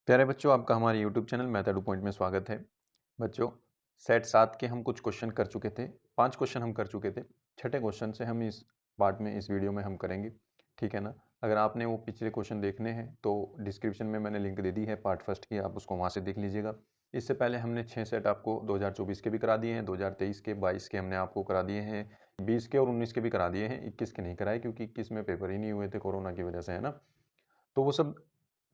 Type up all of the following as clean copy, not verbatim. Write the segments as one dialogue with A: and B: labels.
A: प्यारे बच्चों, आपका हमारे YouTube channel method two point में स्वागत है। बच्चों, सेट 7 के हम कुछ क्वेश्चन कर चुके थे। 5 क्वेश्चन हम कर चुके थे। छठे क्वेश्चन से हम इस पार्ट में, इस वीडियो में हम करेंगे, ठीक है ना। अगर आपने वो पिछले क्वेश्चन देखने हैं तो डिस्क्रिप्शन में मैंने लिंक दे दी है पार्ट फर्स्ट की, आप उसको वहाँ से देख लीजिएगा। इससे पहले हमने 6 सेट आपको 2024 के भी करा दिए हैं, 2023 के, 22 के हमने आपको करा दिए हैं, 20 के और 19 के भी करा दिए हैं। 21 के नहीं कराए क्योंकि 21 में पेपर ही नहीं हुए थे कोरोना की वजह से, है ना। तो वो सब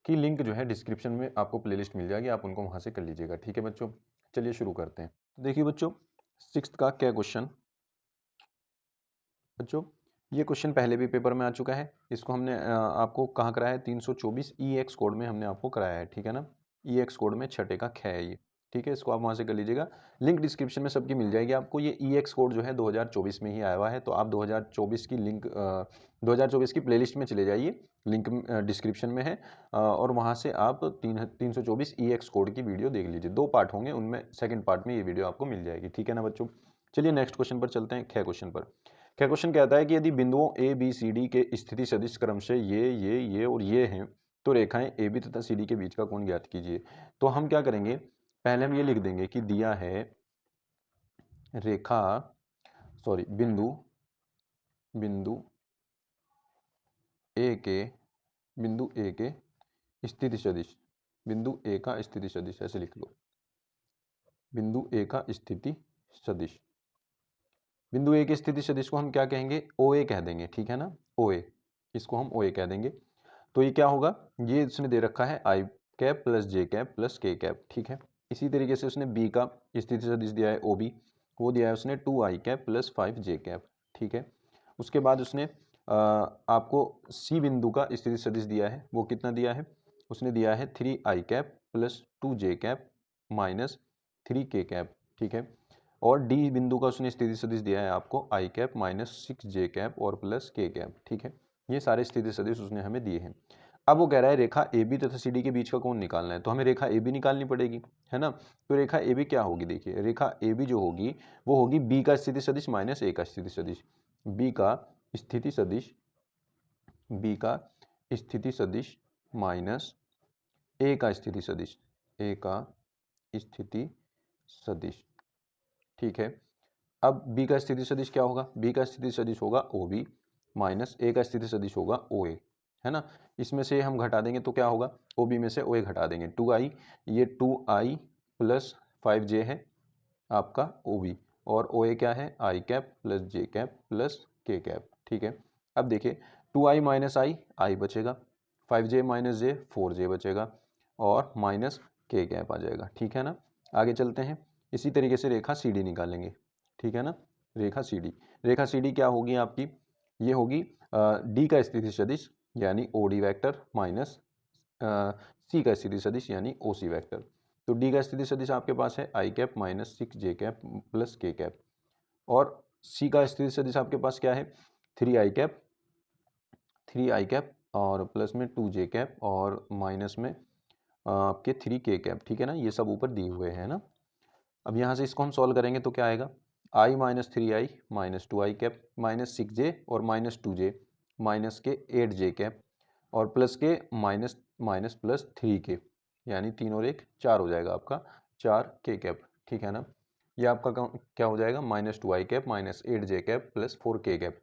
A: की लिंक जो है डिस्क्रिप्शन में आपको प्लेलिस्ट मिल जाएगी, आप उनको वहाँ से कर लीजिएगा, ठीक है बच्चों। चलिए शुरू करते हैं। तो देखिए बच्चों, 6th का क्या क्वेश्चन। बच्चों, ये क्वेश्चन पहले भी पेपर में आ चुका है। इसको हमने आपको कहाँ कराया है, 324 EX कोड में हमने आपको कराया है, ठीक है ना। EX कोड में छठे का ख है ये, ठीक है। इसको आप वहाँ से कर लीजिएगा, लिंक डिस्क्रिप्शन में सबकी मिल जाएगी आपको। ये EX कोड जो है 2024 में ही आया हुआ है, तो आप 2024 की लिंक 2024 की प्लेलिस्ट में चले जाइए, लिंक डिस्क्रिप्शन में है, और वहाँ से आप 324 EX कोड की वीडियो देख लीजिए। 2 पार्ट होंगे, उनमें सेकेंड पार्ट में ये वीडियो आपको मिल जाएगी, ठीक है ना बच्चों। चलिए नेक्स्ट क्वेश्चन पर चलते हैं, ख क्वेश्चन पर। क्या क्वेश्चन कहता है कि यदि बिंदुओं ए बी सी डी के स्थिति सदिश क्रम से ये और ये हैं, तो रेखाएं ए बी तथा सी डी के बीच का कोण ज्ञात कीजिए। तो हम क्या करेंगे, पहले हम ये लिख देंगे कि दिया है रेखा, सॉरी, बिंदु बिंदु ए के बिंदु ए के स्थिति सदिश, बिंदु ए का स्थिति सदिश, ऐसे लिख लो, बिंदु ए का स्थिति सदिश। बिंदु ए के स्थिति सदिश को हम क्या कहेंगे, ओ ए कह देंगे, ठीक है ना। ओ ए, इसको हम ओ ए कह देंगे। तो ये क्या होगा, ये इसने दे रखा है आई cap plus J cap plus K cap, ठीक है। इसी तरीके से उसने बी का स्थिति सदिश दिया है ओ बी, वो दिया है उसने 2 I cap plus 5 J cap, ठीक है। उसके बाद उसने आपको सी बिंदु का स्थिति सदिश दिया है, वो कितना दिया है, उसने दिया है 3 I cap plus 2 J cap minus 3 के कैप, ठीक है। और डी बिंदु का उसने स्थिति सदिश दिया है आपको आई कैप माइनस 6 जे कैप और प्लस के कैप, ठीक है। ये सारे स्थिति सदिश उसने हमें दिए हैं। अब वो कह रहा है रेखा ए बी तथा सी डी के बीच का कोण निकालना है, तो हमें रेखा ए बी निकालनी पड़ेगी, है ना। तो रेखा ए बी क्या होगी, देखिए रेखा ए बी जो होगी वो होगी बी का स्थिति सदिश माइनस ए का स्थिति सदिश, बी का स्थिति सदिश, बी का स्थिति सदिश माइनस ए का स्थिति सदिश, ए का स्थिति सदिश, ठीक है। अब बी का स्थिति सदिश क्या होगा, बी का स्थिति सदिश होगा ओ बी माइनस ए का स्थिति सदिश होगा ओ ए, है ना। इसमें से हम घटा देंगे तो क्या होगा, ओ बी में से ओ ए घटा देंगे, 2i, ये 2i प्लस 5j है आपका ओ बी, और ओ ए क्या है, आई cap plus J cap plus K cap, ठीक है। अब देखिए 2i माइनस आई बचेगा, 5j माइनस जे 4j बचेगा, और माइनस के कैप आ जाएगा, ठीक है ना। आगे चलते हैं, इसी तरीके से रेखा सी डी निकालेंगे, ठीक है ना। रेखा सी डी, रेखा सी डी क्या होगी आपकी, ये होगी डी का स्थिति सदिश यानी ओ डी वैक्टर माइनस सी का स्थिति सदिश यानी ओ सी वैक्टर। तो डी का स्थिति सदिश आपके पास है आई कैप माइनस 6 जे कैप प्लस के कैप, और सी का स्थिति सदिश आपके पास क्या है, 3 आई कैप और प्लस में 2 जे कैप और माइनस में आपके 3 के कैप, ठीक है ना। ये सब ऊपर दिए हुए हैं ना। अब यहाँ से इसको हम सॉल्व करेंगे तो क्या आएगा, i minus 3i minus 2i cap minus 6j और माइनस 2j माइनस के 8j कैप और प्लस के माइनस माइनस प्लस 3k, यानी 3 और 1 4 हो जाएगा आपका, 4k कैप, ठीक है ना। ये आपका क्या हो जाएगा, minus 2i cap minus 8j cap plus 4k cap.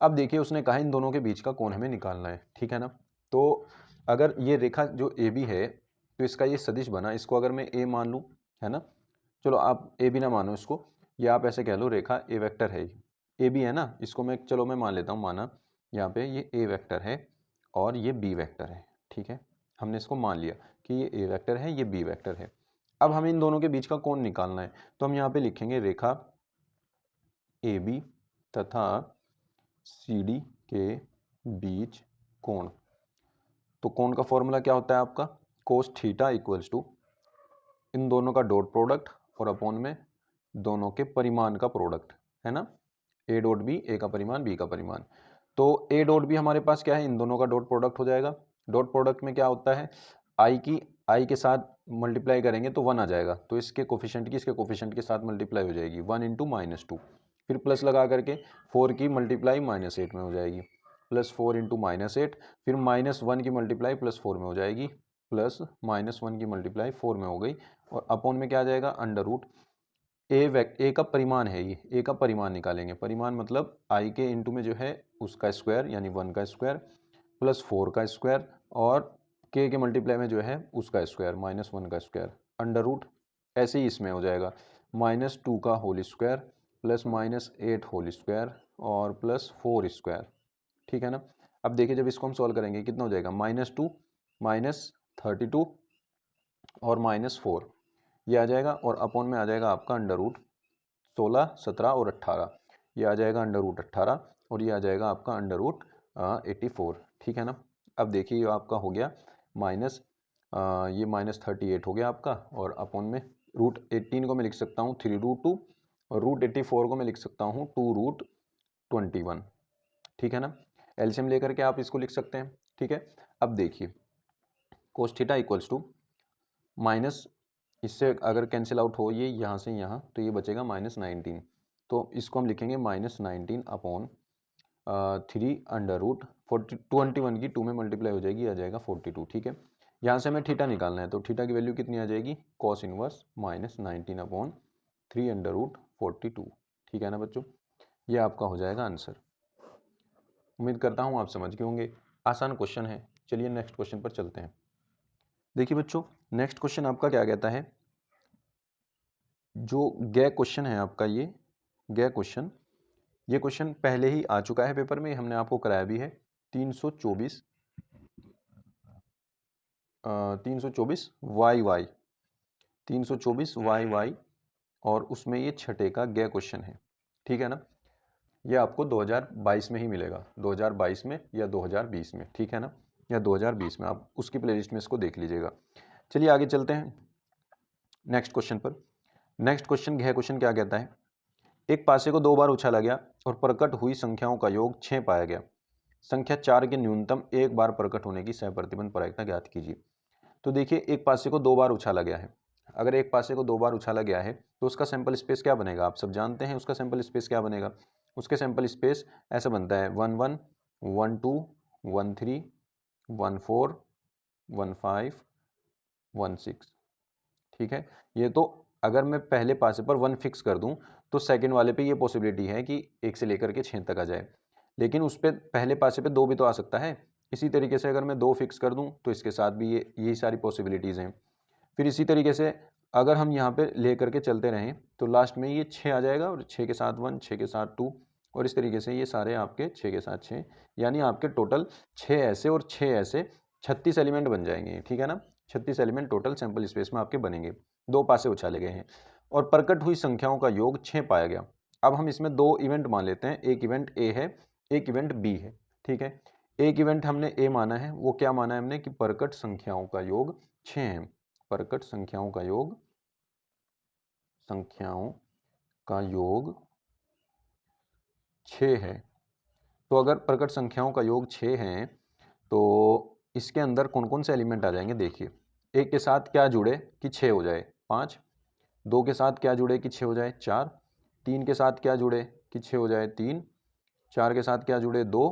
A: अब देखिए उसने कहा इन दोनों के बीच का कोण हमें निकालना है, ठीक है ना। तो अगर ये रेखा जो ए बी है, तो इसका ये सदिश बना, इसको अगर मैं ए मान लूँ, है ना। चलो आप ए बी ना मानो इसको, या आप ऐसे कह लो रेखा ए वेक्टर है, ए बी है ना, इसको मैं, चलो मैं मान लेता हूँ, माना यहाँ पे ये ए वेक्टर है और ये बी वेक्टर है, ठीक है। हमने इसको मान लिया कि ये ए वेक्टर है, ये बी वेक्टर है। अब हमें इन दोनों के बीच का कोण निकालना है, तो हम यहाँ पे लिखेंगे रेखा ए बी तथा सी डी के बीच कोण। तो कोण का फॉर्मूला क्या होता है आपका, कोस थीटा इक्वल्स टू इन दोनों का डॉट प्रोडक्ट और अपॉन में दोनों के परिमाण का प्रोडक्ट, है ना। ए डॉट बी, ए का परिमाण बी का परिमाण। तो ए डॉट बी हमारे पास क्या है, इन दोनों का डॉट प्रोडक्ट हो जाएगा। डॉट प्रोडक्ट में क्या होता है, आई के साथ मल्टीप्लाई करेंगे तो 1 आ जाएगा, तो इसके कोफिशिएंट की इसके कोफिशिएंट के साथ मल्टीप्लाई हो जाएगी, 1 इंटू माइनस 2, फिर प्लस लगा करके 4 की मल्टीप्लाई माइनस 8 में हो जाएगी, प्लस 4 इंटू माइनस 8, फिर माइनस 1 की मल्टीप्लाई प्लस 4 में हो जाएगी, प्लस -1 की मल्टीप्लाई 4 में हो गई, और अपॉन में क्या आ जाएगा, अंडर रूट ए का परिमाण है, ये ए का परिमाण निकालेंगे। परिमाण मतलब आई के इंटू में जो है उसका स्क्वायर यानी 1 का स्क्वायर प्लस 4 का स्क्वायर, और के मल्टीप्लाई में जो है उसका स्क्वायर -1 का स्क्वायर अंडर रूट। ऐसे ही इसमें हो जाएगा -2 का whole square plus -8 whole square और प्लस 4 स्क्वायर। ठीक है ना। अब देखिए जब इसको हम सॉल्व करेंगे कितना हो जाएगा, -2 -32 और -4 ये आ जाएगा, और अपॉन में आ जाएगा आपका अंडर रूट 16, 17 और 18, ये आ जाएगा अंडर रूट 18, और ये आ जाएगा आपका अंडर रूट 84। ठीक है ना। अब देखिए ये आपका हो गया माइनस ये -38 हो गया आपका, और अपॉन में रूट 18 को मैं लिख सकता हूँ 3√2 और रूट 84 को मैं लिख सकता हूँ 2√21। ठीक है ना। एलसीएम लेकर के आप इसको लिख सकते हैं। ठीक है। अब देखिए cos theta equals to minus, इससे अगर कैंसिल आउट हो ये यहाँ से यहाँ, तो ये बचेगा -19, तो इसको हम लिखेंगे -19 अपॉन 3 √ 21 की 2 में मल्टीप्लाई हो जाएगी, आ जाएगा 42। ठीक है। यहाँ से हमें थीटा निकालना है, तो थीटा की वैल्यू कितनी आ जाएगी, कॉस इनवर्स -19 अपॉन 3√42। ठीक है ना बच्चों, ये आपका हो जाएगा आंसर। उम्मीद करता हूँ आप समझ गए होंगे, आसान क्वेश्चन है। चलिए नेक्स्ट क्वेश्चन पर चलते हैं। देखिए बच्चों नेक्स्ट क्वेश्चन आपका क्या कहता है, जो गै क्वेश्चन है आपका, ये गै क्वेश्चन, ये क्वेश्चन पहले ही आ चुका है पेपर में, हमने आपको कराया भी है। 324 YY 324 YY, और उसमें ये छठे का गै क्वेश्चन है। ठीक है ना। ये आपको 2022 में ही मिलेगा, 2022 में या 2020 में। ठीक है ना, या 2020 में, आप उसकी प्लेलिस्ट में इसको देख लीजिएगा। चलिए आगे चलते हैं नेक्स्ट क्वेश्चन पर। नेक्स्ट क्वेश्चन गह क्वेश्चन क्या कहता है, एक पासे को 2 बार उछाला गया और प्रकट हुई संख्याओं का योग 6 पाया गया। संख्या 4 के न्यूनतम एक बार प्रकट होने की सहप्रतिबंध प्रायिकता ज्ञात कीजिए। तो देखिए एक पासे को 2 बार उछाला गया है, अगर एक पासे को 2 बार उछाला गया है तो उसका सैंपल स्पेस क्या बनेगा, आप सब जानते हैं उसका सैंपल स्पेस क्या बनेगा। उसके सैंपल स्पेस ऐसा बनता है 1 1 1 2 1 3 1 4 1 5 1 6। ठीक है। ये तो अगर मैं पहले पासे पर 1 फिक्स कर दूं तो सेकंड वाले पे ये पॉसिबिलिटी है कि 1 से लेकर के 6 तक आ जाए, लेकिन उस पे पहले पासे पे 2 भी तो आ सकता है। इसी तरीके से अगर मैं 2 फिक्स कर दूं तो इसके साथ भी यही सारी पॉसिबिलिटीज़ हैं। फिर इसी तरीके से अगर हम यहाँ पे ले करके चलते रहें तो लास्ट में ये 6 आ जाएगा, और 6 के साथ 1, 6 के साथ 2, और इस तरीके से ये सारे आपके 6 के साथ 6, यानी आपके टोटल 6 ऐसे और 6 ऐसे 36 एलिमेंट बन जाएंगे। ठीक है ना। 36 एलिमेंट टोटल सैंपल स्पेस में आपके बनेंगे, 2 पासे उछाले गए हैं और प्रकट हुई संख्याओं का योग 6 पाया गया। अब हम इसमें 2 इवेंट मान लेते हैं, एक इवेंट ए है, एक इवेंट बी है। ठीक है। एक इवेंट हमने ए माना है, वो क्या माना है हमने कि प्रकट संख्याओं का योग 6 है। प्रकट संख्याओं का योग 6 है। तो अगर प्रकट संख्याओं का योग 6 है तो इसके अंदर कौन कौन से एलिमेंट आ जाएंगे, देखिए एक के साथ क्या जुड़े कि 6 हो जाए 5, 2 के साथ क्या जुड़े कि 6 हो जाए 4, 3 के साथ क्या जुड़े कि 6 हो जाए 3, 4 के साथ क्या जुड़े 2,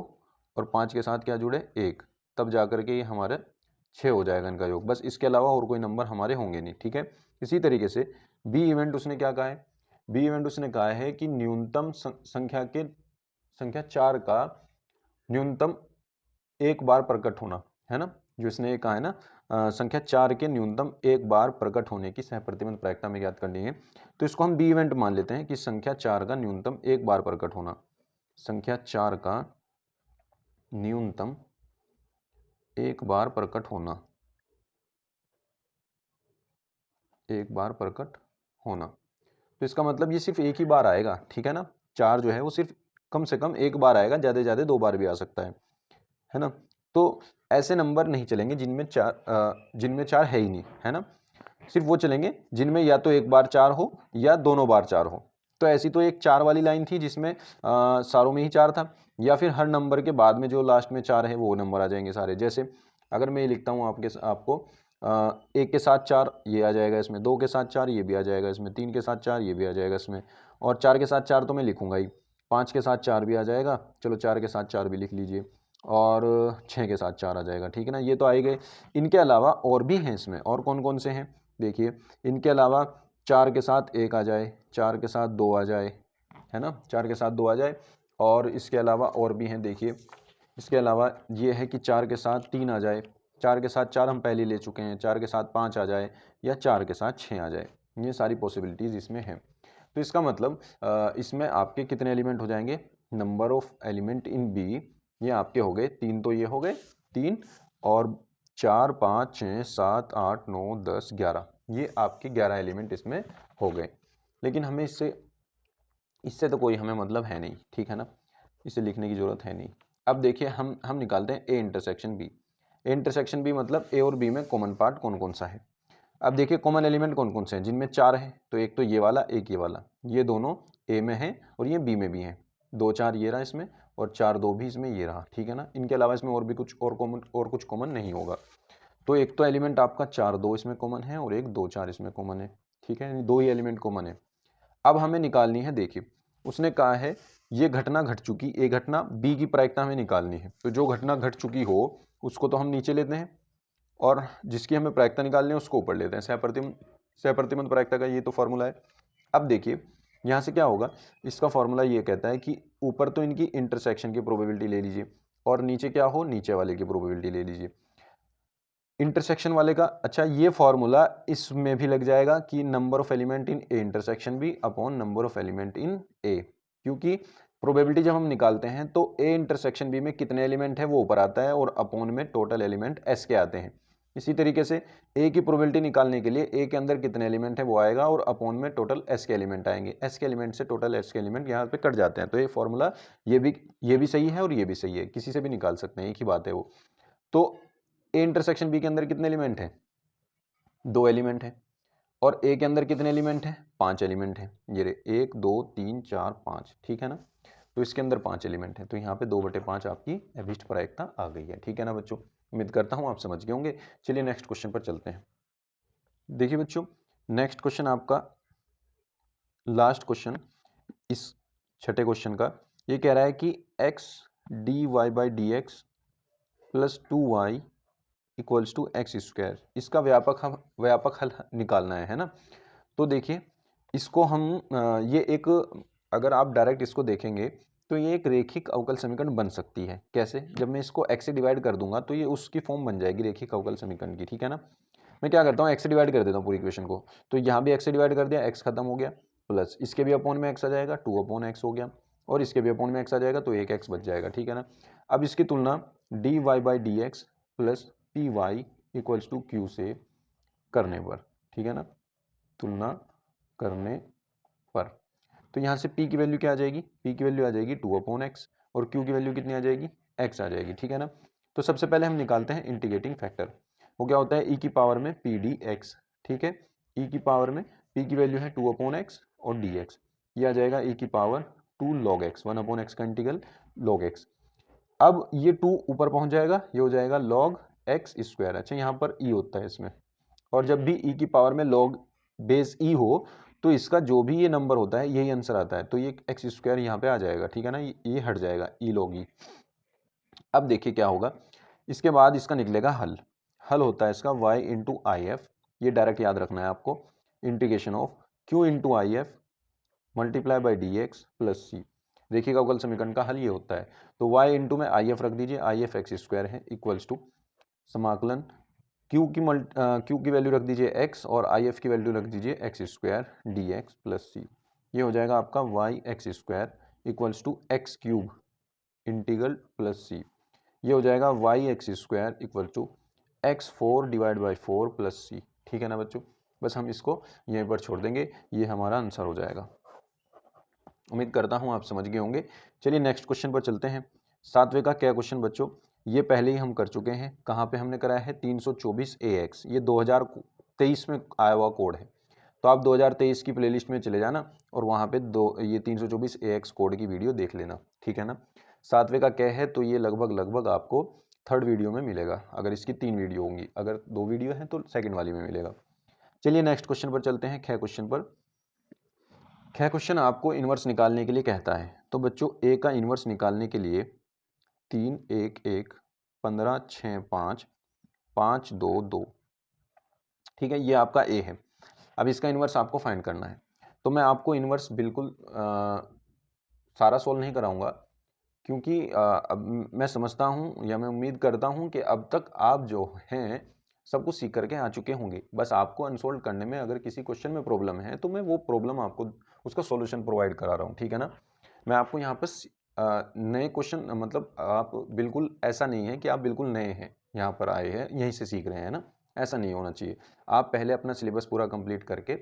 A: और 5 के साथ क्या जुड़े 1, तब जाकर के ये हमारे 6 हो जाएगा इनका योग। बस इसके अलावा और कोई नंबर हमारे होंगे नहीं। ठीक है। इसी तरीके से बी इवेंट उसने क्या कहा है, बी इवेंट उसने कहा है कि न्यूनतम संख्या 4 का न्यूनतम एक बार प्रकट होना, है ना, जो इसने ये कहा है ना, संख्या 4 के न्यूनतम एक बार प्रकट होने की सहप्रतिबंध प्रायिकता में ज्ञात करनी है। तो इसको हम बी इवेंट मान लेते हैं कि संख्या 4 का न्यूनतम एक बार प्रकट होना, संख्या 4 का न्यूनतम एक बार प्रकट होना, एक बार प्रकट होना। तो इसका मतलब ये सिर्फ एक ही बार आएगा। ठीक है ना। 4 जो है वो सिर्फ कम से कम एक बार आएगा, ज़्यादा से ज़्यादा 2 बार भी आ सकता है ना। तो ऐसे नंबर नहीं चलेंगे जिनमें 4 है ही नहीं, है ना। सिर्फ वो चलेंगे जिनमें या तो एक बार 4 हो या दोनों बार 4 हो। तो ऐसी तो एक 4 वाली लाइन थी जिसमें सारों में ही 4 था, या फिर हर नंबर के बाद में जो लास्ट में 4 है वो नंबर आ जाएंगे सारे। जैसे अगर मैं ये लिखता हूँ आपको 1 के साथ 4 ये आ जाएगा इसमें, 2 के साथ 4 ये भी आ जाएगा इसमें, 3 के साथ 4 ये भी आ जाएगा इसमें, और 4 के साथ 4 तो मैं लिखूंगा ही, 5 के साथ 4 भी आ जाएगा, चलो 4 के साथ 4 भी लिख लीजिए, और 6 के साथ 4 आ जाएगा, ठीक है ना। ये तो आए गए। इनके अलावा और भी हैं इसमें, और कौन कौन से हैं देखिए। इनके अलावा 4 के साथ 1 आ जाए, 4 के साथ 2 आ जाए, है ना, 4 के साथ 2 आ जाए। और इसके अलावा और भी हैं देखिए। इसके अलावा ये है कि 4 के साथ 3 आ जाए, 4 के साथ 4 हम पहले ले चुके हैं, 4 के साथ 5 आ जाए, या 4 के साथ 6 आ जाए। ये सारी पॉसिबिलिटीज़ इसमें हैं। तो इसका मतलब इसमें आपके कितने एलिमेंट हो जाएंगे, number of element in B, ये आपके हो गए 3, तो ये हो गए 3, और 4 5 6 7 8 9 10 11, ये आपके 11 एलिमेंट इसमें हो गए। लेकिन हमें इससे तो कोई हमें मतलब है नहीं, ठीक है ना, इसे लिखने की ज़रूरत है नहीं। अब देखिए हम निकालते हैं A intersection B. A intersection B मतलब ए और बी में कॉमन पार्ट कौन कौन सा है। अब देखिए कॉमन एलिमेंट कौन कौन से हैं, जिनमें 4 हैं, तो एक तो ये वाला, एक ये वाला, ये दोनों ए में हैं और ये बी में भी हैं। 2 4 ये रहा इसमें, और 4 2 भी इसमें ये रहा, ठीक है ना। इनके अलावा इसमें और भी कुछ और कुछ कॉमन नहीं होगा। तो एक तो एलिमेंट आपका 4 2 इसमें कॉमन है, और एक 2 4 इसमें कॉमन है, ठीक है, दो ही एलिमेंट कॉमन है। अब हमें निकालनी है, देखिए उसने कहा है ये घटना घट चुकी, ए घटना बी की प्रायिकता हमें निकालनी है। तो जो घटना घट चुकी हो उसको तो हम नीचे लेते हैं, और जिसकी हमें प्रायिकता निकालनी है उसको ऊपर लेते हैं। सहप्रतिबंध प्रायिकता का ये तो फॉर्मूला है। अब देखिए यहाँ से क्या होगा, इसका फॉर्मूला ये कहता है कि ऊपर तो इनकी इंटरसेक्शन की प्रोबेबिलिटी ले लीजिए, और नीचे क्या हो, नीचे वाले की प्रोबेबिलिटी ले लीजिए इंटरसेक्शन वाले का। अच्छा, ये फॉर्मूला इसमें भी लग जाएगा कि number of element in A intersection B upon number of element in A, क्योंकि प्रोबेबिलिटी जब हम निकालते हैं तो ए इंटरसेक्शन बी में कितने एलिमेंट है वो ऊपर आता है, और अपॉन में टोटल एलिमेंट एस के आते हैं। इसी तरीके से ए की प्रोबेबिलिटी निकालने के लिए ए के अंदर कितने एलिमेंट है वो आएगा, और अपॉन में टोटल एस के एलिमेंट आएंगे। एस के एलिमेंट से टोटल एस के एलिमेंट यहाँ पे कट जाते हैं। तो ये फॉर्मूला ये भी सही है और ये भी सही है, किसी से भी निकाल सकते हैं, एक ही बात है वो। तो ए इंटरसेक्शन बी के अंदर कितने एलिमेंट हैं, 2 एलिमेंट हैं, और ए के अंदर कितने एलिमेंट हैं, 5 एलिमेंट हैं। ये रहे 1 2 3 4 5, ठीक है ना। तो इसके अंदर 5 एलिमेंट हैं, तो यहाँ पे 2/5 आपकी अभिष्ट प्रायिकता आ गई है, ठीक है ना बच्चों। उम्मीद करता हूँ आप समझ गए होंगे। चलिए नेक्स्ट क्वेश्चन पर चलते हैं। देखिए बच्चों, नेक्स्ट क्वेश्चन आपका लास्ट क्वेश्चन इस छठे क्वेश्चन का, ये कह रहा है कि x dy/dx plus 2y equals to X square, इसका व्यापक हल निकालना है ना। तो देखिए इसको हम ये एक, अगर आप डायरेक्ट इसको देखेंगे तो ये एक रेखिक अवकल समीकरण बन सकती है। कैसे, जब मैं इसको x से डिवाइड कर दूंगा तो ये उसकी फॉर्म बन जाएगी रेखिक अवकल समीकरण की, ठीक है ना। मैं क्या करता हूँ, x से डिवाइड कर देता हूँ पूरी इक्वेशन को, तो यहाँ भी x से डिवाइड कर दिया, x खत्म हो गया, प्लस इसके भी अपॉन में x आ जाएगा, 2/x हो गया, और इसके भी अपॉन में x आ जाएगा, तो 1x बच जाएगा, ठीक है ना। अब इसकी तुलना dy/dx plus P Y equals to Q से करने पर, ठीक है ना, तुलना करने पर, तो यहाँ से p की वैल्यू क्या आ जाएगी, p की वैल्यू आ जाएगी 2/x, और q की वैल्यू कितनी आ जाएगी, x आ जाएगी, ठीक है ना। तो सबसे पहले हम निकालते हैं इंटीग्रेटिंग फैक्टर। वो क्या होता है, e की पावर में पी डी एक्स, ठीक है, e की पावर में p की वैल्यू है 2/x और dx, ये आ जाएगा e की पावर 2 log x, 1/x का इंटीग्रल log x। अब ये 2 ऊपर पहुंच जाएगा, ये हो जाएगा log x स्क्वायर। अच्छा, यहाँ पर e होता है इसमें, और जब भी e की पावर में log बेस e हो तो इसका जो भी ये नंबर होता है यही आंसर आता है, तो ये एक्स स्क्वायर यहाँ पे आ जाएगा, ठीक है ना, ये हट जाएगा e log e। अब देखिए क्या होगा, इसके बाद इसका निकलेगा हल। हल होता है इसका y इंटू आई एफ, ये डायरेक्ट याद रखना है आपको, integration of q into I F multiply by d x plus c. देखिएगा अवकल समीकरण का हल ये होता है। तो y इंटू में आई एफ रख दीजिए, आई एफ एक्स स्क्वायर है इक्वल्स टू समाकलन q की वैल्यू रख दीजिए x, और आई एफ की वैल्यू रख दीजिए x square d x plus c. ये हो जाएगा आपका y x square equals to x cube integral plus c. ये हो जाएगा y x square equal to x4 divide by 4 plus c, ठीक है ना बच्चों। बस हम इसको यहीं पर छोड़ देंगे, ये हमारा आंसर हो जाएगा। उम्मीद करता हूँ आप समझ गए होंगे। चलिए नेक्स्ट क्वेश्चन पर चलते हैं। 7वें का क्या क्वेश्चन बच्चों, ये पहले ही हम कर चुके हैं। कहाँ पे हमने कराया है, 324 AX, ये 2023 में आया हुआ कोड है। तो आप 2023 की प्लेलिस्ट में चले जाना और वहाँ पे ये 324 AX कोड की वीडियो देख लेना, ठीक है ना। 7वें का क्या है, तो ये लगभग आपको 3rd वीडियो में मिलेगा, अगर इसकी 3 वीडियो होंगी, अगर 2 वीडियो हैं तो 2nd वाली में मिलेगा। चलिए नेक्स्ट क्वेश्चन पर चलते हैं। ख क्वेश्चन पर, ख क्वेश्चन आपको इन्वर्स निकालने के लिए कहता है। तो बच्चों ए का इन्वर्स निकालने के लिए 3 1 1 15 6 5 5 2 2। ठीक है, ये आपका ए है। अब इसका इन्वर्स आपको फाइंड करना है। तो मैं आपको इन्वर्स बिल्कुल सारा सोल्व नहीं कराऊंगा, क्योंकि अब मैं समझता हूँ या मैं उम्मीद करता हूँ कि अब तक आप जो हैं सब कुछ सीख करके आ चुके होंगे। बस आपको अनसोल्व करने में अगर किसी क्वेश्चन में प्रॉब्लम है तो मैं वो प्रॉब्लम आपको उसका सॉल्यूशन प्रोवाइड करा रहा हूँ। ठीक है ना। मैं आपको यहाँ पर नए क्वेश्चन, मतलब आप बिल्कुल ऐसा नहीं है कि आप बिल्कुल नए हैं, यहाँ पर आए हैं यहीं से सीख रहे हैं ना, ऐसा नहीं होना चाहिए। आप पहले अपना सिलेबस पूरा कंप्लीट करके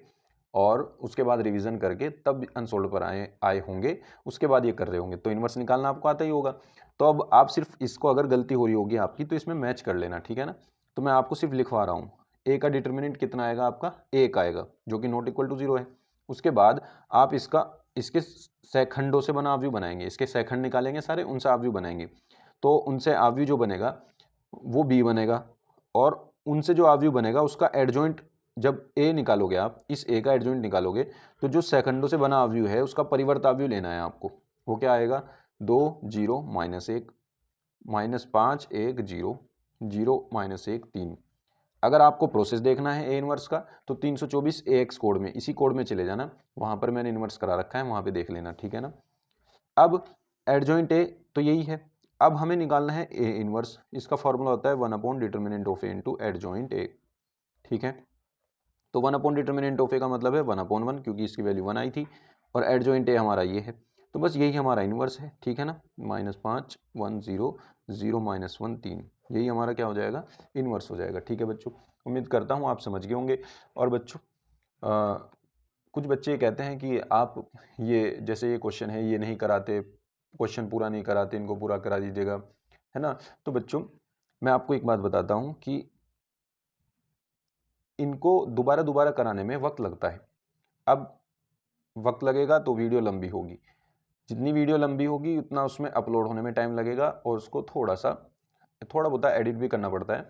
A: और उसके बाद रिवीजन करके तब अनसोल्व पर आए आए होंगे, उसके बाद ये कर रहे होंगे। तो इन्वर्स निकालना आपको आता ही होगा। तो अब आप सिर्फ इसको, अगर गलती हो रही होगी आपकी तो इसमें मैच कर लेना। ठीक है ना। तो मैं आपको सिर्फ लिखवा रहा हूँ, ए का डिटर्मिनेंट कितना आएगा आपका, 1 आएगा, जो कि नॉट इक्वल टू 0 है। उसके बाद आप इसके सेखंडों से बना अवयव बनाएंगे, इसके सेखंड निकालेंगे सारे, उनसे अवयव बनाएंगे। तो उनसे अवयव जो बनेगा वो बी बनेगा, और उनसे जो अवयव बनेगा उसका एडजॉइंट, जब ए निकालोगे आप, इस ए का एडजॉइंट निकालोगे तो जो सेकंडों से बना अवयव है उसका परिवर्त अवयव लेना है आपको। वो क्या आएगा, 2 0 -1 -5 1 0 0 -1 3। अगर आपको प्रोसेस देखना है ए इनवर्स का तो 324 AX कोड में, इसी कोड में चले जाना, वहां पर मैंने इनवर्स करा रखा है, वहां पे देख लेना। ठीक है ना। अब एडजॉइंट ए तो यही है। अब हमें निकालना है ए इनवर्स। इसका फॉर्मूला होता है 1 determinant of A into adjoint A. ठीक है। तो 1 डिटर्मिनेंट ऑफ ए का मतलब है 1/1, क्योंकि इसकी वैल्यू 1 आई थी, और एडजॉइंट ए हमारा ये है। तो बस यही हमारा इनवर्स है। ठीक है ना। -5 1 0 0 -1 3, यही हमारा क्या हो जाएगा, इनवर्स हो जाएगा। ठीक है बच्चों, उम्मीद करता हूँ आप समझ गए होंगे। और बच्चों कुछ बच्चे कहते हैं कि आप ये जैसे ये क्वेश्चन है ये नहीं कराते, क्वेश्चन पूरा नहीं कराते, इनको पूरा करा दीजिएगा, है ना। तो बच्चों मैं आपको एक बात बताता हूँ कि इनको दोबारा दोबारा कराने में वक्त लगता है। अब वक्त लगेगा तो वीडियो लंबी होगी, जितनी वीडियो लंबी होगी उतना उसमें अपलोड होने में टाइम लगेगा, और उसको थोड़ा बहुत एडिट भी करना पड़ता है,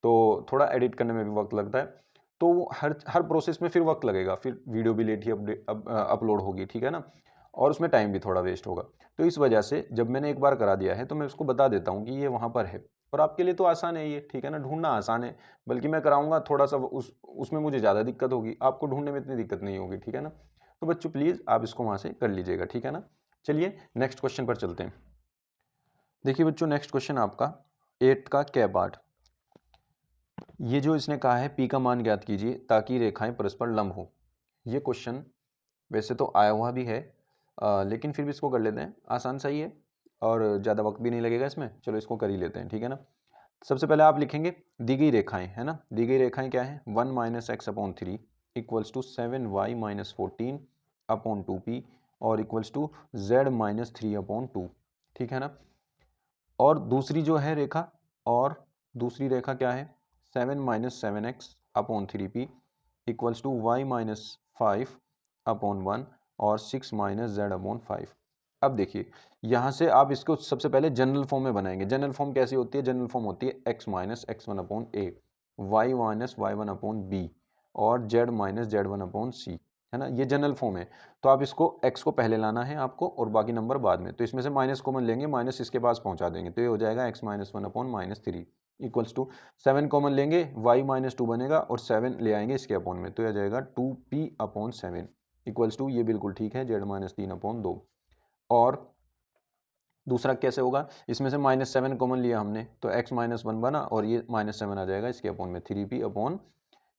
A: तो थोड़ा एडिट करने में भी वक्त लगता है। तो हर हर प्रोसेस में फिर वक्त लगेगा, फिर वीडियो भी लेट ही अपलोड होगी। ठीक है ना। और उसमें टाइम भी थोड़ा वेस्ट होगा। तो इस वजह से जब मैंने एक बार करा दिया है तो मैं उसको बता देता हूँ कि ये वहाँ पर है, और आपके लिए तो आसान है ये। ठीक है ना, ढूंढना आसान है। बल्कि मैं कराऊंगा थोड़ा सा उसमें मुझे ज़्यादा दिक्कत होगी, आपको ढूंढने में इतनी दिक्कत नहीं होगी। ठीक है ना। तो बच्चों प्लीज़ आप इसको वहाँ से कर लीजिएगा। ठीक है ना। चलिए नेक्स्ट क्वेश्चन पर चलते हैं। देखिए बच्चों, नेक्स्ट क्वेश्चन आपका 8 का क्या पार्ट। ये जो इसने कहा है पी का मान ज्ञात कीजिए ताकि रेखाएं परस्पर लंब हो। ये क्वेश्चन वैसे तो आया हुआ भी है, लेकिन फिर भी इसको कर लेते हैं, आसान सही है और ज़्यादा वक्त भी नहीं लगेगा इसमें। चलो इसको कर ही लेते हैं। ठीक है ना। सबसे पहले आप लिखेंगे दी गई रेखाएं, है ना। दी गई रेखाएं क्या है, 1 - x/3 equals to 7y - 14 upon 2p और इक्वल्स टू z - 3/2। ठीक है ना। और दूसरी जो है रेखा, और दूसरी रेखा क्या है, 7 - 7x/3p इक्वल्स टू y - 5/1 और 6 - z/5। अब देखिए यहाँ से आप इसको सबसे पहले जनरल फॉर्म में बनाएंगे। जनरल फॉर्म कैसी होती है, जनरल फॉर्म होती है x - x1/a, y - y1/b और z - z1/c, है ना। ये जनरल फॉर्म है। तो आप इसको x को पहले लाना है आपको और बाकी नंबर बाद में। तो इसमें से माइनस कॉमन लेंगे, माइनस इसके पास पहुंचा देंगे, तो ये हो जाएगा x - 1/-3 इक्वल्स टू 7 कॉमन लेंगे, y - 2 बनेगा और 7 ले आएंगे इसके अपॉन में, तो ये आ जाएगा 2p/7 इक्वल्स टू, ये बिल्कुल ठीक है, z - 3/2। और दूसरा कैसे होगा, इसमें से -7 कॉमन लिया हमने तो x - 1 बना और ये -7 आ जाएगा इसके अपॉन में, 3p/,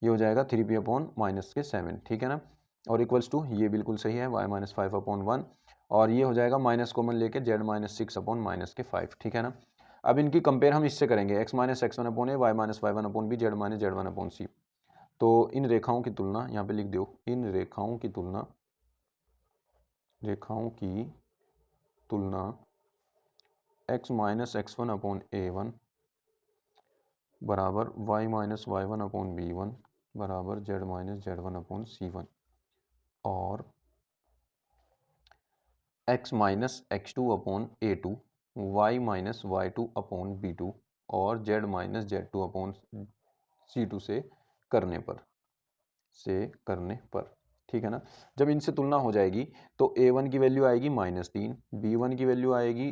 A: ये हो जाएगा 3p/-7। ठीक है ना। और इक्वल्स टू, ये बिल्कुल सही है, y - 5/1 और ये हो जाएगा माइनस कॉमन लेके z - 6/-5। ठीक है ना। अब इनकी कंपेयर हम इससे करेंगे, x - x1/a, y - y1/b, z - z1/c। तो इन रेखाओं की तुलना यहाँ पे लिख दो, इन रेखाओं की तुलना x - x1/a1 बराबर y - y1/b1 बराबर z - z1/c1 और x - x2/a2 y - y2/b2 और z - z2/c2 से करने पर। ठीक है ना। जब इनसे तुलना हो जाएगी तो a1 की वैल्यू आएगी -3, b1 की वैल्यू आएगी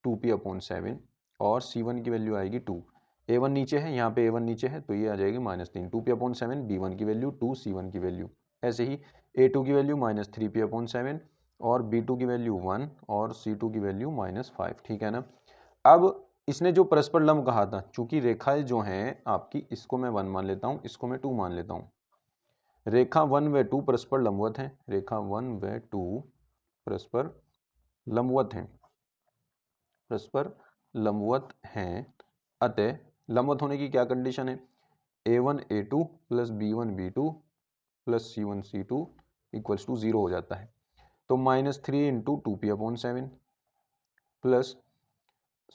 A: 2p/7 और C1 की वैल्यू आएगी 2। A1 नीचे है, यहाँ पे A1 नीचे है तो ये आ जाएगी -3। 2p/7 B1 की वैल्यू 2 C1 की वैल्यू। ऐसे ही A2 की वैल्यू -3p/7 और B2 की वैल्यू 1 और C2 की वैल्यू -5। ठीक है ना। अब इसने जो परस्पर लंब कहा था, चूंकि रेखाएं जो हैं आपकी, इसको मैं 1 मान लेता हूँ, इसको मैं 2 मान लेता हूँ। रेखा 1 व 2 परस्पर लंबवत हैं, रेखा 1 व 2 परस्पर लंबवत हैं, परस्पर लंबवत हैं। अतः लंबवत होने की क्या कंडीशन है? A1 A2 plus B1 B2 plus C1 C2 equals to 0 हो जाता है। तो -3 into 2p/7 plus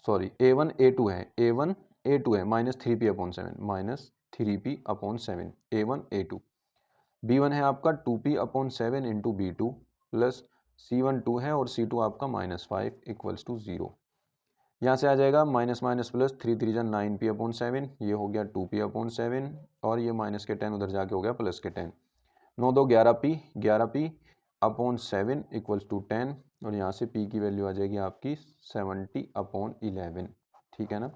A: A1 A2 है, A1 A2 है -3p/7 -3p/7 A1 A2। B1 है आपका 2p/7 into B2 plus C1 2 है और C2 आपका -5 इक्वल्स टू 0। यहाँ से आ जाएगा माइनस माइनस प्लस 3 3 9p/7, ये हो गया 2p/7 और ये माइनस के 10 उधर जाके हो गया प्लस के 10। 9 2 11p/7 इक्वल्स टू 10 और यहाँ से p की वैल्यू आ जाएगी आपकी 70/11। ठीक है ना,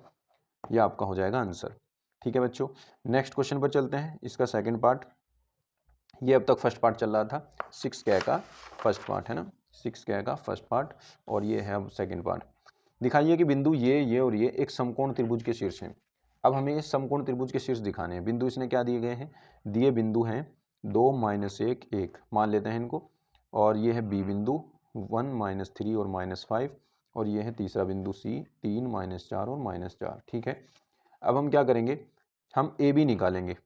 A: ये आपका हो जाएगा आंसर। ठीक है बच्चों, नेक्स्ट क्वेश्चन पर चलते हैं। इसका सेकंड पार्ट, ये अब तक फर्स्ट पार्ट चल रहा था, 6K का फर्स्ट पार्ट है ना, 6K का फर्स्ट पार्ट और ये है अब सेकंड पार्ट। दिखाइए कि बिंदु ये और ये एक समकोण त्रिभुज के शीर्ष हैं। अब हमें इस समकोण त्रिभुज के शीर्ष दिखाने हैं। बिंदु इसने क्या दिए गए हैं? दिए बिंदु हैं 2 -1 1 मान लेते हैं इनको, और ये है बी बिंदु 1 -3 और -5 और ये है तीसरा बिंदु सी 3 -4 और -4। ठीक है, अब हम क्या करेंगे, हम ए बी निकालेंगे।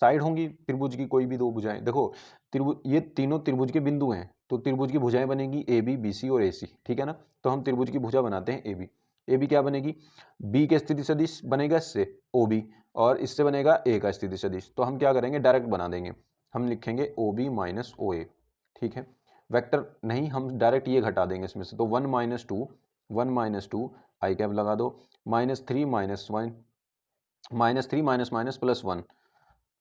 A: साइड होंगी त्रिभुज की कोई भी दो भुजाएं, देखो त्रिभुज, ये तीनों त्रिभुज के बिंदु हैं तो त्रिभुज की भुजाएं बनेगी ए बी बी सी और ए सी। ठीक है ना, तो हम त्रिभुज की भुजा बनाते हैं ए बी। ए बी क्या बनेगी? बी के स्थिति सदिश बनेगा इससे ओ बी और इससे बनेगा ए का स्थिति सदिश। तो हम क्या करेंगे, डायरेक्ट बना देंगे, हम लिखेंगे ओ बी माइनस ओ ए। ठीक है, वेक्टर नहीं, हम डायरेक्ट ये घटा देंगे इसमें से, तो 1 - 2 आई कैप लगा दो, -3 -1 -3 माइनस माइनस प्लस 1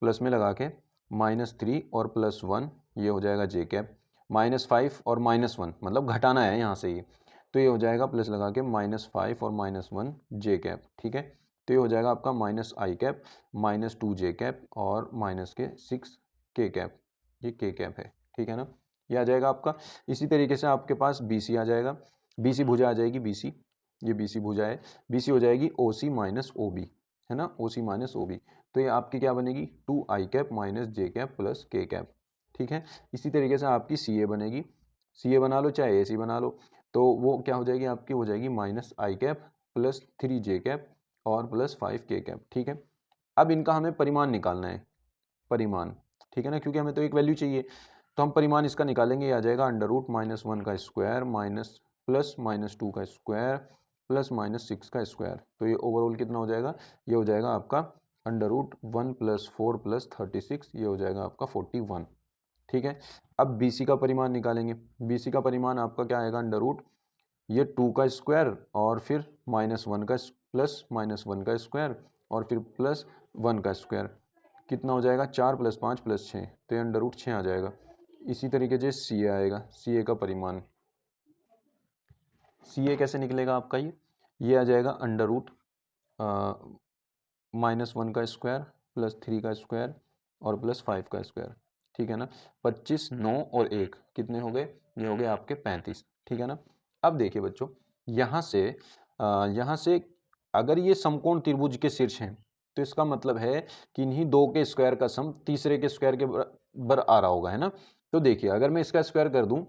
A: प्लस में लगा के -3 और +1 ये हो जाएगा जे कैप, -5 और -1 मतलब घटाना है यहाँ से ये, तो ये हो जाएगा प्लस लगा के -5 और -1 जे कैप। ठीक है, तो ये हो जाएगा आपका -i कैप -2 जे कैप और -6 के कैप, ये के कैप है। ठीक है ना, ये आ जाएगा आपका। इसी तरीके से आपके पास बी सी आ जाएगा, बी सी भुजा आ जाएगी बी सी, ये बी सी भुजा है, बी सी हो जाएगी ओ सी माइनस ओ बी, है ना, ओ सी माइनस ओ बी। तो ये आपकी क्या बनेगी 2i cap minus J cap plus K cap. ठीक है, इसी तरीके से आपकी सी ए बनेगी, सी ए बना लो चाहे ए सी बना लो, तो वो क्या हो जाएगी आपकी, हो जाएगी -i cap plus 3 J cap और प्लस 5 के कैप। ठीक है, अब इनका हमें परिमाण निकालना है, परिमाण। ठीक है ना, क्योंकि हमें तो एक वैल्यू चाहिए, तो हम परिमाण इसका निकालेंगे। ये आ जाएगा √-1 का स्क्वायर माइनस प्लस -2 का स्क्वायर प्लस -6 का स्क्वायर। तो ये ओवरऑल कितना हो जाएगा, ये हो जाएगा आपका √1 + 4 + 36, ये हो जाएगा आपका 41। ठीक है, अब BC का परिमाण निकालेंगे। BC का परिमाण आपका क्या आएगा, √ ये 2 का स्क्वायर और फिर -1 का प्लस -1 का स्क्वायर और फिर +1 का स्क्वायर, कितना हो जाएगा 4 + 5 + 6, तो ये √6 आ जाएगा। इसी तरीके से सी ए आएगा, सी ए का परिमाण, सी ए कैसे निकलेगा आपका, ये आ जाएगा -1 का स्क्वायर प्लस 3 का स्क्वायर और प्लस 5 का स्क्वायर। ठीक है ना, 25 9 और 1 कितने हो गए, ये हो गए आपके 35। ठीक है ना, अब देखिए बच्चों, यहाँ से अगर ये समकोण त्रिभुज के शीर्ष हैं तो इसका मतलब है कि इन्हीं दो के स्क्वायर का सम तीसरे के स्क्वायर के बराबर आ रहा होगा, है ना। तो देखिए अगर मैं इसका स्क्वायर कर दूं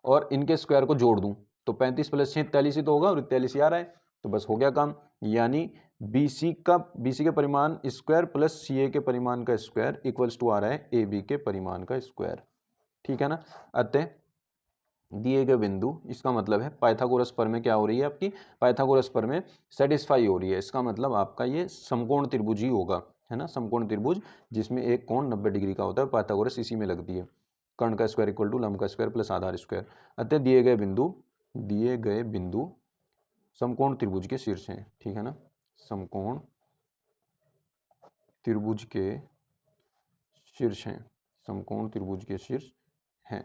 A: और इनके स्क्वायर को जोड़ दूं तो 35 + 6 43 ही तो होगा और 43 ही आ रहा है, तो बस हो गया काम। यानी BC के परिमाण स्क्वायर प्लस CA के परिमाण का स्क्वायर इक्वल्स टू आ रहा है AB के परिमाण का स्क्वायर। ठीक है ना, अतः दिए गए बिंदु, इसका मतलब है पाइथागोरस प्रमेय क्या हो रही है आपकी, पाइथागोरस प्रमेय सेटिस्फाई हो रही है। इसका मतलब आपका ये समकोण त्रिभुज ही होगा, है ना, समकोण त्रिभुज जिसमें एक कोण 90 डिग्री का होता है, पाइथागोरस इसी में लगती है। कर्ण का स्क्वायर इक्वल टू लंब का स्क्वायर प्लस आधार स्क्वायर। अतः दिए गए बिंदु समकोण त्रिभुज के शीर्ष हैं। ठीक है ना, समकोण त्रिभुज के शीर्ष हैं, समकोण त्रिभुज के शीर्ष हैं।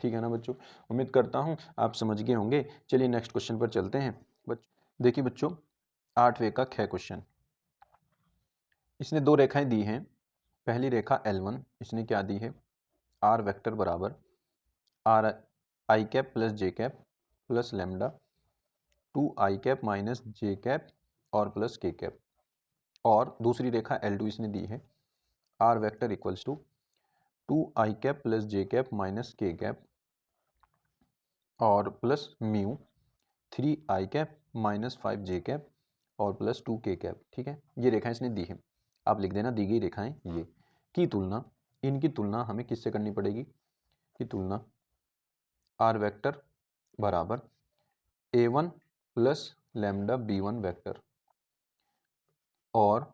A: ठीक है ना बच्चों, उम्मीद करता हूं आप समझ गए होंगे। चलिए नेक्स्ट क्वेश्चन पर चलते हैं। देखिए बच्चों, 8वें का ख क्वेश्चन। इसने दो रेखाएं दी हैं। पहली रेखा L1 इसने क्या दी है, आर वेक्टर बराबर R I cap plus J cap plus lambda 2 I cap minus J cap और प्लस के कैप। और दूसरी रेखा L2 इसने दी है R vector equals to 2 I cap plus J cap minus K cap और plus mu 3 I cap minus 5 J cap और plus 2 K cap. ठीक है, ये रेखाएं इसने दी है। आप लिख देना दी गई रेखाएं ये की तुलना, इनकी तुलना हमें किससे करनी पड़ेगी, की तुलना आर वेक्टर बराबर A1 plus lambda B1 vector और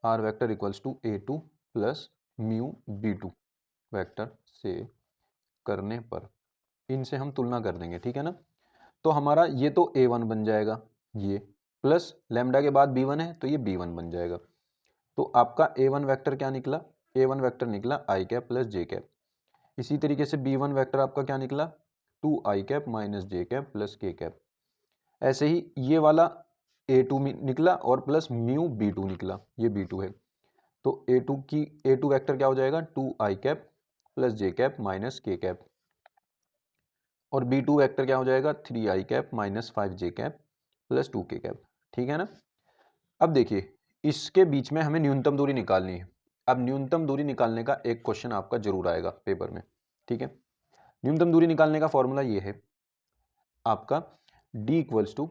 A: r vector equals to A2 plus mu B2 vector से करने पर इनसे हम तुलना कर देंगे। ठीक है ना, तो हमारा ये तो A1 बन जाएगा, ये प्लस लैम्डा के बाद B1 है तो ये B1 बन जाएगा। तो आपका A1 वेक्टर क्या निकला, A1 वेक्टर निकला आई कैप प्लस जे कैप। इसी तरीके से B1 वेक्टर आपका क्या निकला, 2 I cap minus J cap plus K cap. ऐसे ही ये वाला A2 निकला और प्लस म्यू B2 निकला, ये B2 है। तो A2 वेक्टर क्या हो जाएगा, 2 I cap plus J cap minus K cap और B2 वेक्टर क्या हो जाएगा, 3 I cap minus 5 J cap plus 2 K cap. ठीक है ना। अब देखिए इसके बीच में हमें न्यूनतम दूरी निकालनी है। अब न्यूनतम दूरी निकालने का एक क्वेश्चन आपका जरूर आएगा पेपर में। ठीक है, न्यूनतम दूरी निकालने का फॉर्मूला ये है आपका D equals to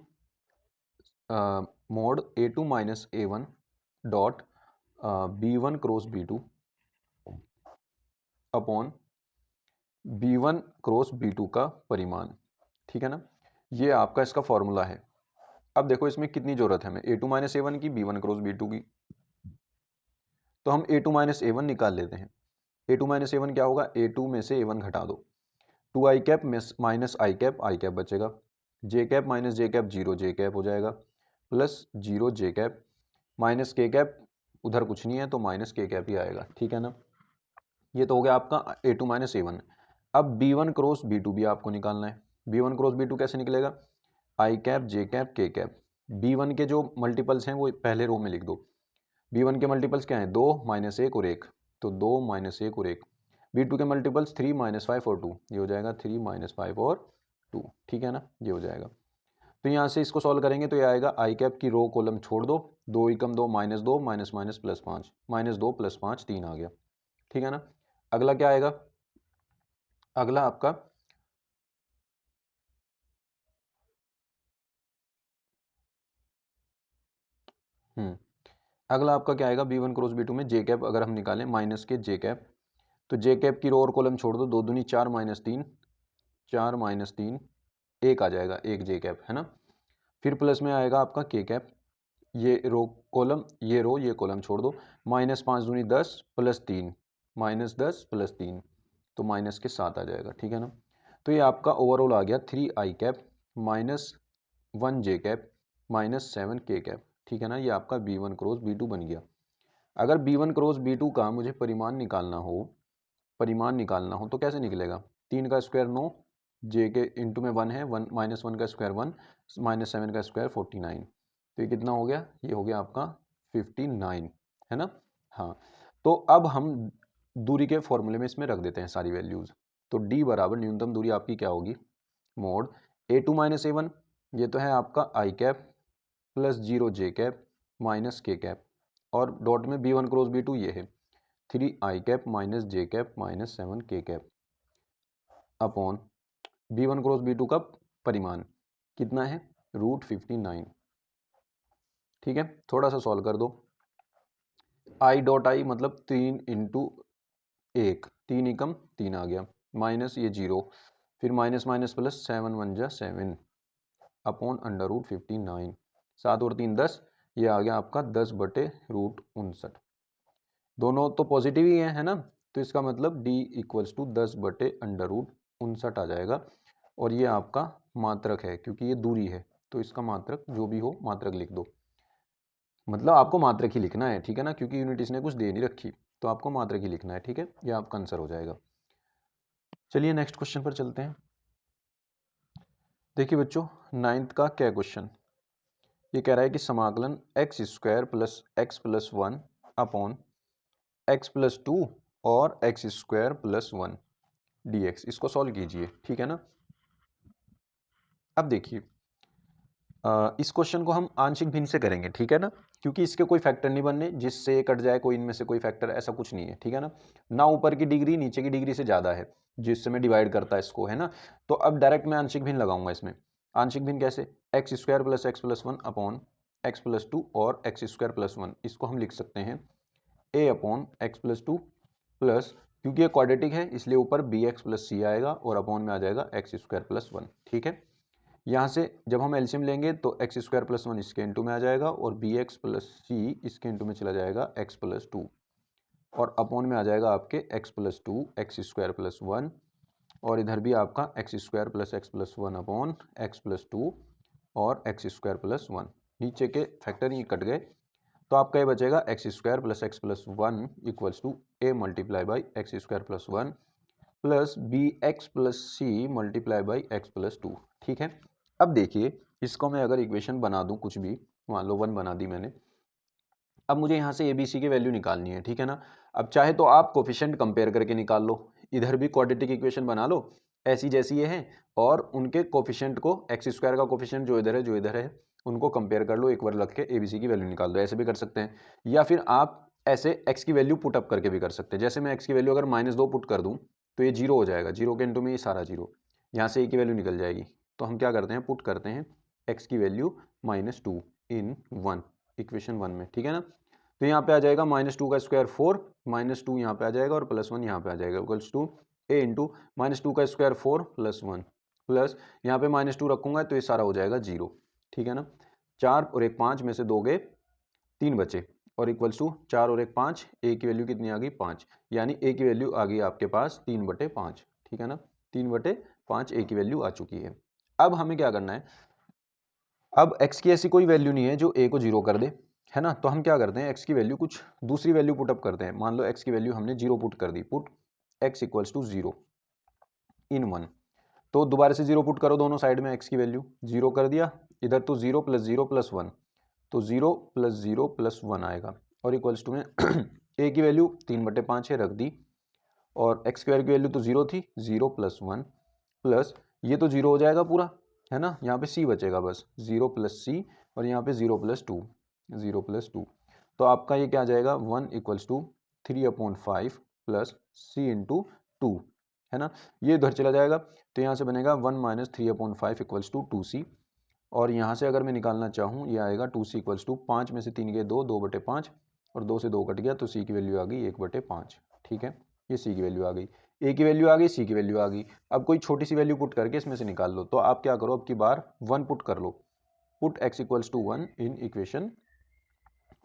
A: mod A2 minus A1 dot B1 cross B2 upon B1 cross B2 का परिमाण। ठीक है ना, ये आपका इसका फॉर्मूला है। अब देखो इसमें कितनी जरूरत है हमें, A2 माइनस A1 की, B1 क्रॉस B2 की। तो हम A2 माइनस A1 निकाल लेते हैं। A2 माइनस A1 क्या होगा, A2 में से A1 घटा दो, 2 I cap minus I cap बचेगा, जे कैप माइनस जे कैप 0 जे कैप हो जाएगा प्लस 0 जे कैप माइनस के कैप, उधर कुछ नहीं है तो माइनस के कैप ही आएगा। ठीक है ना, ये तो हो गया आपका A2 माइनस A1। अब B1 क्रॉस B2 भी आपको निकालना है। B1 क्रॉस B2 कैसे निकलेगा, आई कैप जे कैप के कैप। B1 के जो मल्टीपल्स हैं वो पहले रो में लिख दो। B1 के मल्टीपल्स क्या हैं, 2 माइनस 1 और 1, तो 2 माइनस 1 और 1। B2 के मल्टीपल्स 3 माइनस 5 और 2, ये हो जाएगा 3 माइनस 5 और 2। ठीक है ना, ये हो जाएगा। तो यहाँ से इसको सॉल्व करेंगे तो ये आएगा आई कैप की रो कॉलम छोड़ दो, 2 एकम 2 minus 2 minus minus plus 5, minus 2 plus 5 3 आ गया। ठीक है ना, अगला क्या आएगा, अगला आपका अगला आपका क्या आएगा, B1 क्रॉस B2 में जे कैप अगर हम निकालें माइनस के जे कैप, तो जे कैप की रो और कॉलम छोड़ दो, 2 दूनी 4 माइनस 3, 4 माइनस 3 1 आ जाएगा, एक जे कैप है ना। फिर प्लस में आएगा आपका के कैप, ये रो कॉलम, ये रो ये कॉलम छोड़ दो, माइनस 5 दूनी 10 प्लस 3 माइनस 10 प्लस 3, तो माइनस के 7 आ जाएगा। ठीक है ना, तो ये आपका ओवरऑल आ गया 3 I cap minus 1 J cap minus 7 के कैप। ठीक है ना, ये आपका B1 क्रॉस B2 बन गया। अगर B1 क्रॉस B2 का मुझे परिमाण निकालना हो तो कैसे निकलेगा, 3 का स्क्वायर 9, जे के इंटू में 1 है, 1 माइनस 1 का स्क्वायर 1 माइनस 7 का स्क्वायर 49, तो ये कितना हो गया, ये हो गया आपका 59 है ना। हाँ, तो अब हम दूरी के फॉर्मूले में इसमें रख देते हैं सारी वैल्यूज़। तो D बराबर न्यूनतम दूरी आपकी क्या होगी, मोड A2 माइनस A1, ये तो है आपका आई कैप प्लस 0 जे कैप माइनस के कैप और डॉट में B1 क्रॉस B2 ये है 3 I cap minus J cap minus 7 के cap upon B1 cross B2 का परिमाण कितना है, √59। ठीक है, थोड़ा सा सॉल्व कर दो। आई डॉट आई मतलब 3 इंटू 1, 3 एकम 3 आ गया, माइनस ये 0, फिर माइनस माइनस प्लस 7 1 जा 7 अपॉन √59, 7 और 3 10, ये आ गया आपका 10/√59। दोनों तो पॉजिटिव ही है ना, तो इसका मतलब D इक्वल्स टू 10/√59 आ जाएगा। और ये आपका मात्रक है, क्योंकि ये दूरी है तो इसका मात्रक जो भी हो मात्रक लिख दो, मतलब आपको मात्रक ही लिखना है। ठीक है ना, क्योंकि यूनिट इसने कुछ दे नहीं रखी तो आपको मात्रक ही लिखना है। ठीक है, ये आपका आंसर हो जाएगा। चलिए नेक्स्ट क्वेश्चन पर चलते हैं। देखिए बच्चों, 9th का क्या क्वेश्चन, ये कह रहा है कि समाकलन x square plus x plus one upon x plus two और x square plus one d x, इसको सॉल्व कीजिए। ठीक है ना। अब देखिए, इस क्वेश्चन को हम आंशिक भिन्न से करेंगे। ठीक है ना, क्योंकि इसके कोई फैक्टर नहीं बनने जिससे ये कट जाए, कोई इनमें से कोई फैक्टर ऐसा कुछ नहीं है। ठीक है ना, ना ऊपर की डिग्री नीचे की डिग्री से ज़्यादा है जिससे मैं डिवाइड करता है इसको, है ना। तो अब डायरेक्ट मैं आंशिक भिन्न लगाऊंगा इसमें। आंशिक भिन्न कैसे, x square plus x plus one upon x plus two और एक्स स्क्वायर प्लस वन, इसको हम लिख सकते हैं A upon x plus two plus, क्योंकि ये क्वाड्रेटिक है इसलिए ऊपर बी एक्स प्लस सी आएगा और अपॉन में आ जाएगा एक्स स्क्वायर प्लस वन। ठीक है, यहाँ से जब हम एलसीएम लेंगे तो एक्स स्क्वायर प्लस वन इसके इंटू में आ जाएगा और बी एक्स प्लस सी इसके इंटू में चला जाएगा एक्स प्लस टू और अपॉन में आ जाएगा आपके x plus to X square plus one और इधर भी आपका x square plus x plus one upon x plus two और एक्स स्क्वायर प्लस वन। नीचे के फैक्टर ये कट गए तो आपका ये बचेगा X square plus x plus one equals to A multiply by X square plus one plus B X plus C multiply by X plus two. ठीक है, अब देखिए इसको मैं अगर इक्वेशन बना दूं कुछ भी, मान लो 1 बना दी मैंने, अब मुझे यहाँ से ए बी सी की वैल्यू निकालनी है। ठीक है ना, अब चाहे तो आप कोफिशिएंट कंपेयर करके निकाल लो, इधर भी क्वाड्रेटिक इक्वेशन बना लो ऐसी जैसी ये है और उनके कोफिशिएंट को, एक्स स्क्वायर का कोफिशिएंट जो इधर है उनको कंपेयर कर लो, एक बार रख के ए बी सी की वैल्यू निकाल दो, ऐसे भी कर सकते हैं। या फिर आप ऐसे एक्स की वैल्यू पुट अप करके भी कर सकते हैं। जैसे मैं एक्स की वैल्यू अगर -2 पुट कर दूँ तो ये जीरो हो जाएगा, जीरो के इंटू में ये सारा जीरो, यहाँ से ए की वैल्यू निकल जाएगी। तो हम क्या करते हैं, पुट करते हैं एक्स की वैल्यू -2 इन 1 इक्वेशन 1 में। ठीक है ना, तो यहाँ पे आ जाएगा -2 का स्क्वायर 4, -2 यहाँ पे आ जाएगा और +1 यहाँ पे आ जाएगा, इक्वल्स टू ए इंटू -2 का स्क्वायर 4 + 1 प्लस यहाँ पे -2 रखूंगा तो ये सारा हो जाएगा 0। ठीक है ना, 4 और 1 5 में से 2 गए, 3 बचे और इक्वल्स टू 4 और 1 5, ए की वैल्यू कितनी आ गई 5, यानी ए की वैल्यू आ गई आपके पास 3/5। ठीक है ना, 3/5 ए की वैल्यू आ चुकी है। अब हमें क्या करना है, अब x की ऐसी कोई वैल्यू नहीं है जो a को 0 कर दे, है ना। तो हम क्या करते हैं, x की वैल्यू कुछ दूसरी वैल्यू पुट अप करते हैं। मान लो x की वैल्यू हमने 0 पुट कर दी, पुट x इक्वल्स टू 0 इन 1, तो दोबारा से 0 पुट करो दोनों साइड में, x की वैल्यू 0 कर दिया, इधर तो 0 + 0 + 1, तो 0 + 0 + 1 आएगा और इक्वल्स टू में a की वैल्यू 3/5 है, रख दी, और एक्स स्क्वायर की वैल्यू तो 0 थी, 0 + 1 प्लस ये तो 0 हो जाएगा पूरा, है ना, यहाँ पे c बचेगा बस, 0 + c और यहाँ पे 0 + 2, 0 + 2, तो आपका ये क्या आ जाएगा 1 इक्वल्स टू 3/5 प्लस c इंटू 2, है ना। ये इधर चला जाएगा तो यहाँ से बनेगा 1 - 3/5 इक्वल्स टू 2c, और यहाँ से अगर मैं निकालना चाहूँ ये आएगा 2c इक्वल्स टू 5 में से 3 गए 2, 2/5 और 2 से 2 कट गया तो c की वैल्यू आ गई 1/5। ठीक है, ये c की वैल्यू आ गई, a की वैल्यू आ गई, c की वैल्यू आ गई। अब कोई छोटी सी वैल्यू पुट करके इसमें से निकाल लो, तो आप क्या करो, अब की बार 1 पुट कर लो, put x equals to 1 in equation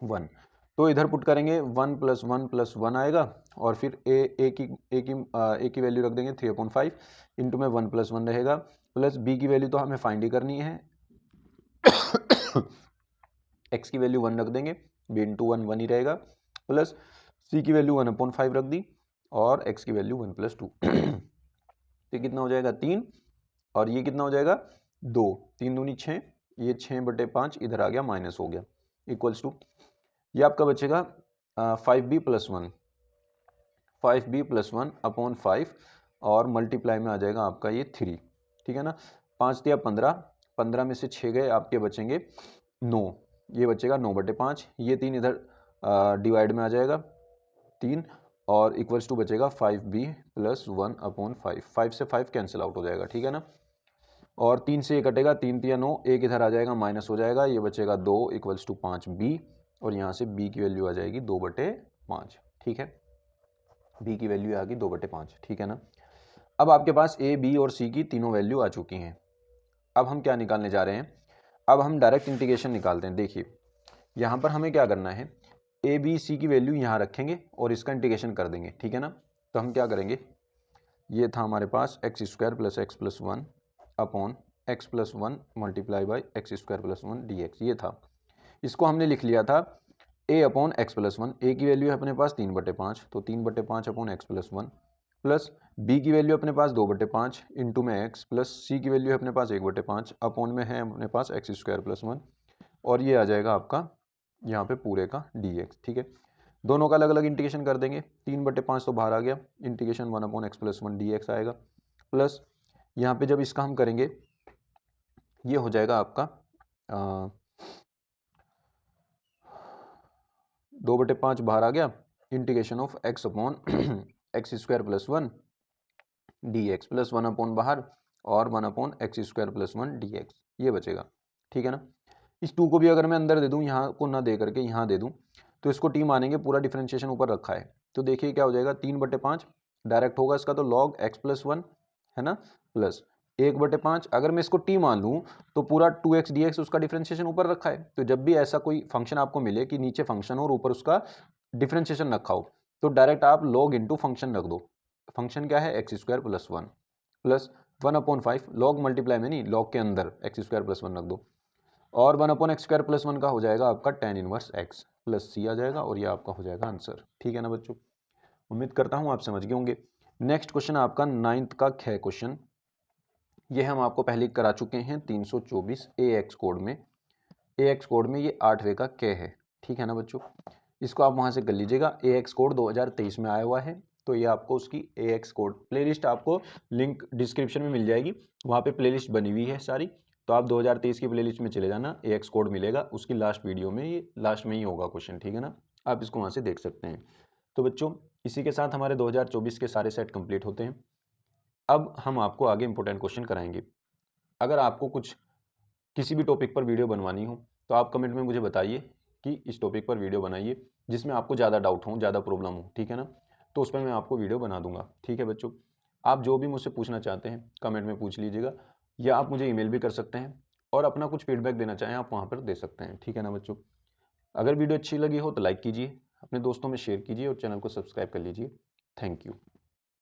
A: 1, तो इधर पुट करेंगे 1 + 1 + 1 आएगा और फिर a की वैल्यू रख देंगे 3/5 इंटू में 1 + 1 रहेगा, प्लस b की वैल्यू तो हमें फाइंड ही करनी है x की वैल्यू 1 रख देंगे, b इंटू 1 1 ही रहेगा, प्लस c की वैल्यू 1/5 रख दी और x की वैल्यू 1 + 2 तो कितना हो जाएगा 3 और ये कितना हो जाएगा 2, 3 दूनी 6, ये 6/5 इधर आ गया, माइनस हो गया, इक्वल्स टू ये आपका बचेगा 5b + 1, 5b + 1 अपॉन 5 और मल्टीप्लाई में आ जाएगा आपका ये 3। ठीक है ना, 5 दिया 15, 15 में से 6 गए, आपके बचेंगे 9, ये बचेगा 9/5, ये 3 इधर डिवाइड में आ जाएगा 3 और इक्वल्स टू बचेगा 5b + 1 अपॉन 5, 5 से 5 कैंसिल आउट हो जाएगा। ठीक है ना, और 3 से ये कटेगा, 3 × 9, एक इधर आ जाएगा, माइनस हो जाएगा, ये बचेगा 2 इक्वल्स टू 5b और यहाँ से b की वैल्यू आ जाएगी 2/5। ठीक है, b की वैल्यू आ गई 2/5। ठीक है ना, अब आपके पास a, b और c की तीनों वैल्यू आ चुकी हैं। अब हम क्या निकालने जा रहे हैं, अब हम डायरेक्ट इंटीग्रेशन निकालते हैं। देखिए यहाँ पर हमें क्या करना है, a, b, c की वैल्यू यहाँ रखेंगे और इसका इंटीग्रेशन कर देंगे। ठीक है ना, तो हम क्या करेंगे, ये था हमारे पास x² + x + 1 upon x + 1 multiply by x² + 1 dx, ये था, इसको हमने लिख लिया था a अपॉन x + 1, a की वैल्यू है अपने पास 3/5, तो 3/5 अपॉन x + 1 प्लस बी की वैल्यू अपने पास 2/5 इंटू में एक्स प्लस सी की वैल्यू है अपने पास 1/5 अपॉन में है अपने पास एक्स स्क्वायर प्लस 1 और ये आ जाएगा आपका यहाँ पे पूरे का dx। ठीक है, दोनों का अलग अलग इंटीग्रेशन कर देंगे, 3/5 तो बाहर आ गया, इंटीग्रेशन 1/x+1 dx आएगा प्लस यहाँ पे जब इसका हम करेंगे ये हो जाएगा आपका 2/5 बाहर आ गया, integration of x upon x square plus 1 dx plus 1 upon बाहर और 1/x स्क्वायर प्लस 1 dx ये बचेगा। ठीक है ना, इस 2 को भी अगर मैं अंदर दे दूं, यहाँ को ना दे करके यहाँ दे दूं तो इसको टी मानेंगे, पूरा डिफरेंशिएशन ऊपर रखा है तो देखिए क्या हो जाएगा 3/5 डायरेक्ट होगा इसका तो log x+1 है ना प्लस 1/5 अगर मैं इसको टी मान लूँ तो पूरा 2x dx उसका डिफरेंशिएशन ऊपर रखा है। तो जब भी ऐसा कोई फंक्शन आपको मिले कि नीचे फंक्शन और ऊपर उसका डिफरेंशिएशन रखा हो तो डायरेक्ट आप log इंटू फंक्शन रख दो। फंक्शन क्या है x square plus 1 plus 1/5 log multiply में नहीं लॉग के अंदर एक्स स्क्वायर प्लस 1 रख दो और 1/x स्क्वायर प्लस 1 का हो जाएगा आपका tan इनवर्स x प्लस सी आ जाएगा और ये आपका हो जाएगा आंसर। ठीक है ना बच्चों, उम्मीद करता हूँ आप समझ गए होंगे। नेक्स्ट क्वेश्चन आपका 9th का ख क्वेश्चन, ये हम आपको पहले करा चुके हैं 324 AX कोड में। AX कोड में ये 8वें का क है। ठीक है ना बच्चों, इसको आप वहाँ से कर लीजिएगा। AX कोड 2023 में आया हुआ है तो ये आपको उसकी AX कोड प्लेलिस्ट आपको लिंक डिस्क्रिप्शन में मिल जाएगी, वहाँ पे प्लेलिस्ट बनी हुई है सारी, तो आप 2023 की प्लेलिस्ट में चले जाना, AX कोड मिलेगा उसकी लास्ट वीडियो में, ये लास्ट में ही होगा क्वेश्चन। ठीक है ना, आप इसको वहाँ से देख सकते हैं। तो बच्चों इसी के साथ हमारे 2024 के सारे सेट कंप्लीट होते हैं। अब हम आपको आगे इंपॉर्टेंट क्वेश्चन कराएंगे। अगर आपको कुछ किसी भी टॉपिक पर वीडियो बनवानी हो तो आप कमेंट में मुझे बताइए कि इस टॉपिक पर वीडियो बनाइए जिसमें आपको ज़्यादा डाउट हो, ज़्यादा प्रॉब्लम हो। ठीक है ना, तो उस पर मैं आपको वीडियो बना दूंगा। ठीक है बच्चों, आप जो भी मुझसे पूछना चाहते हैं कमेंट में पूछ लीजिएगा या आप मुझे ईमेल भी कर सकते हैं और अपना कुछ फीडबैक देना चाहें आप वहाँ पर दे सकते हैं। ठीक है ना बच्चों, अगर वीडियो अच्छी लगी हो तो लाइक कीजिए, अपने दोस्तों में शेयर कीजिए और चैनल को सब्सक्राइब कर लीजिए। Thank you.